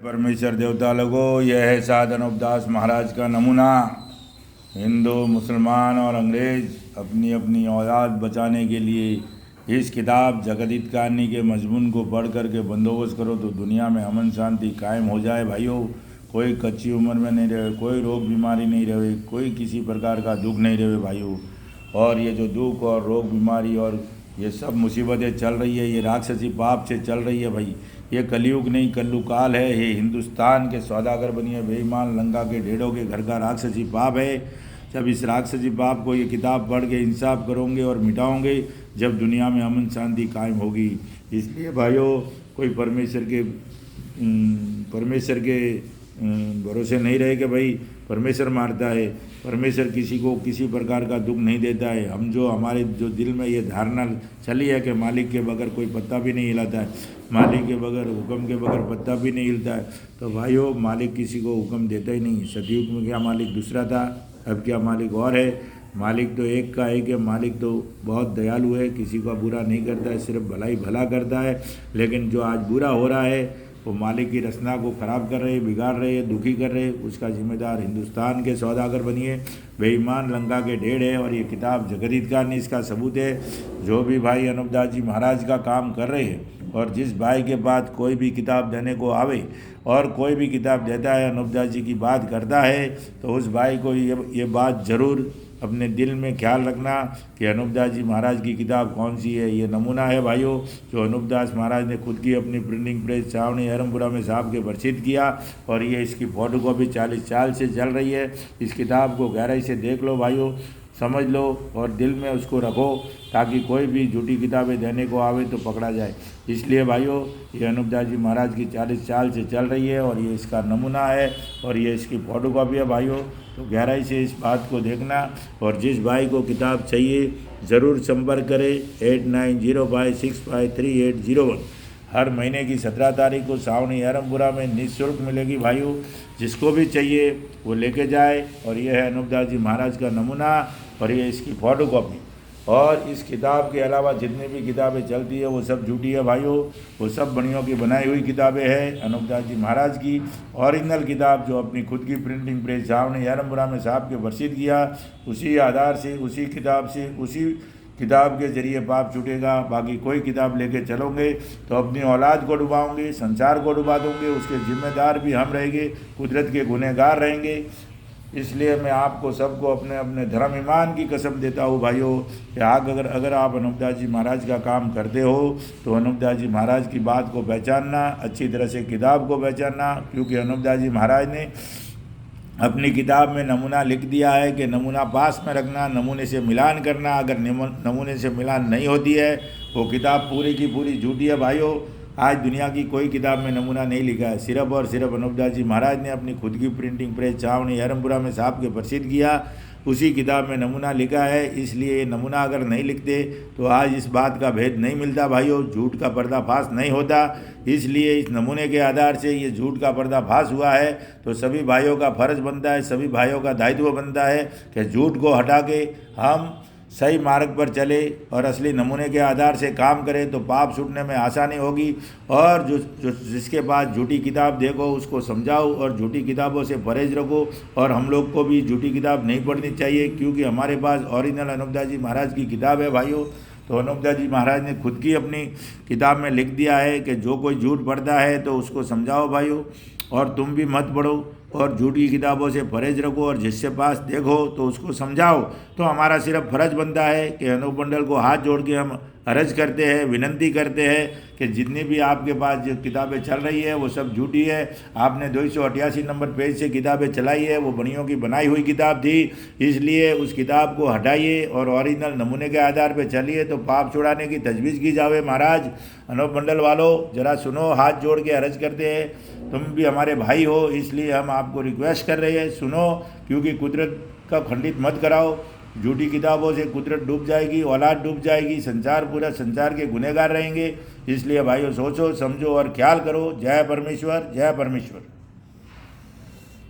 परमेश्वर देवता लोगों, यह है साध अनुपदास महाराज का नमूना। हिंदू, मुसलमान और अंग्रेज अपनी अपनी औलाद बचाने के लिए इस किताब जगदीत कहानी के मजमून को पढ़ करके बंदोबस्त करो तो दुनिया में अमन शांति कायम हो जाए। भाइयों, कोई कच्ची उम्र में नहीं रहे, कोई रोग बीमारी नहीं रहे, कोई किसी प्रकार का दुख नहीं रहे भाइयों। और ये जो दुख और रोग बीमारी और ये सब मुसीबतें चल रही है, ये राक्षसी पाप से चल रही है भाई। ये कलयुग नहीं कल्लू काल है। ये हिंदुस्तान के सौदागर बनिए बेईमान लंका के ढेड़ों के घर का राक्षसी पाप है। जब इस राक्षसी पाप को ये किताब पढ़ के इंसाफ करोगे और मिटाओगे, जब दुनिया में अमन शांति कायम होगी। इसलिए भाइयों, कोई परमेश्वर के भरोसे नहीं रहे कि भाई परमेश्वर मारता है। परमेश्वर किसी को किसी प्रकार का दुख नहीं देता है। हम जो हमारे जो दिल में ये धारणा चली है कि मालिक के बगैर कोई पत्ता भी नहीं हिलाता है, मालिक के बगैर हुक्म के बगैर पत्ता भी नहीं हिलता है, तो भाइयों मालिक किसी को हुक्म देता ही नहीं। सतयुग में क्या मालिक दूसरा था, अब क्या मालिक और है। मालिक तो एक का एक है। मालिक तो बहुत दयालु है, किसी का बुरा नहीं करता है, सिर्फ भलाई भला करता है। लेकिन जो आज बुरा हो रहा है वो मालिक की रचना को ख़राब कर रहे, बिगाड़ रहे, दुखी कर रहे, उसका जिम्मेदार हिंदुस्तान के सौदागर बनिए बेईमान लंका के ढेड़ है। और ये किताब जगदीत कहानी इसका सबूत है। जो भी भाई अनुपदास जी महाराज का काम कर रहे हैं और जिस भाई के बाद कोई भी किताब देने को आवे और कोई भी किताब देता है, अनुपदास जी की बात करता है, तो उस भाई को ये बात ज़रूर अपने दिल में ख्याल रखना कि अनुपदास जी महाराज की किताब कौन सी है। ये नमूना है भाइयों, जो अनुपदास महाराज ने खुद की अपनी प्रिंटिंग प्रेस छावनी अहरमपुरा में साहब के प्रसिद्ध किया। और ये इसकी फ़ोटो कॉपी 40 साल से चल रही है। इस किताब को गहराई से देख लो भाइयों, समझ लो और दिल में उसको रखो, ताकि कोई भी झूठी किताबें देने को आवे तो पकड़ा जाए। इसलिए भाइयों, ये अनुपदास जी महाराज की 40 साल से चल रही है और ये इसका नमूना है और ये इसकी फ़ोटो कॉपी है भाइयों। तो गहराई से इस बात को देखना। और जिस भाई को किताब चाहिए ज़रूर संपर्क करें 8905653801। हर महीने की 17 तारीख को सावनी अहरमपुरा में निःशुल्क मिलेगी भाइयों। जिसको भी चाहिए वो लेके जाए। और ये है अनुपदास जी महाराज का नमूना और ये इसकी फ़ोटो कॉपी। और इस किताब के अलावा जितनी भी किताबें चलती है वो सब झूठी है भाइयों। वो सब बनियों की बनाई हुई किताबें हैं। अनुपदास जी महाराज की ओरिजिनल किताब जो अपनी खुद की प्रिंटिंग प्रेस साहब ने अहरमपुरा में साहब के प्रसिद्ध किया, उसी आधार से उसी किताब के जरिए पाप छूटेगा। बाकी कोई किताब लेके चलोगे तो अपनी औलाद को डुबाओगे, संसार को डुबा दोगे, उसके जिम्मेदार भी हम रहेंगे, कुदरत के गुनहगार रहेंगे। इसलिए मैं आपको सबको अपने अपने धर्म ईमान की कसम देता हूँ भाइयों कि अगर आप अनुपदास जी महाराज का काम करते हो तो अनुपदास जी महाराज की बात को पहचानना, अच्छी तरह से किताब को पहचानना। क्योंकि अनुपदास जी महाराज ने अपनी किताब में नमूना लिख दिया है कि नमूना पास में रखना, नमूने से मिलान करना। अगर नमूने से मिलान नहीं होती है वो किताब पूरी की पूरी झूठी है भाइयों। आज दुनिया की कोई किताब में नमूना नहीं लिखा है, सिर्फ और सिर्फ अनुपदास जी महाराज ने अपनी खुद की प्रिंटिंग प्रेस छावनी अहरमपुरा में साहब के प्रसिद्ध किया, उसी किताब में नमूना लिखा है। इसलिए ये नमूना अगर नहीं लिखते तो आज इस बात का भेद नहीं मिलता भाइयों, झूठ का पर्दाफाश नहीं होता। इसलिए इस नमूने के आधार से ये झूठ का पर्दाफाश हुआ है। तो सभी भाइयों का फ़र्ज़ बनता है, सभी भाइयों का दायित्व बनता है कि झूठ को हटा के हम सही मार्ग पर चले और असली नमूने के आधार से काम करें तो पाप छूटने में आसानी होगी। और जिसके पास झूठी किताब देखो उसको समझाओ और झूठी किताबों से परहेज रखो। और हम लोग को भी झूठी किताब नहीं पढ़नी चाहिए, क्योंकि हमारे पास ओरिजिनल अनुपदास जी महाराज की किताब है भाइयों। तो अनुपदास जी महाराज ने खुद की अपनी किताब में लिख दिया है कि जो कोई झूठ पढ़ता है तो उसको समझाओ भाइयों, और तुम भी मत पढ़ो और झूठी किताबों से परहेज रखो और जिससे पास देखो तो उसको समझाओ। तो हमारा सिर्फ फ़र्ज़ बनता है कि अनूप मंडल को हाथ जोड़ के हम अर्ज करते हैं, विनंती करते हैं कि जितनी भी आपके पास जो किताबें चल रही है वो सब झूठी है। आपने 288 नंबर पेज से किताबें चलाई है, वो बनियों की बनाई हुई किताब थी। इसलिए उस किताब को हटाइए और ओरिजिनल नमूने के आधार पर चलिए तो पाप छुड़ाने की तजवीज़ की जावे। महाराज अनूप मंडल वालों ज़रा सुनो, हाथ जोड़ के अर्ज करते हैं, तुम भी हमारे भाई हो, इसलिए हम आपको रिक्वेस्ट कर रहे हैं, सुनो। क्योंकि कुदरत का खंडित मत कराओ। झूठी किताबों से कुदरत डूब जाएगी, औलाद डूब जाएगी, संसार पूरा संसार के गुनहगार रहेंगे। इसलिए भाइयों सोचो, समझो और ख्याल करो। जय परमेश्वर, जय परमेश्वर।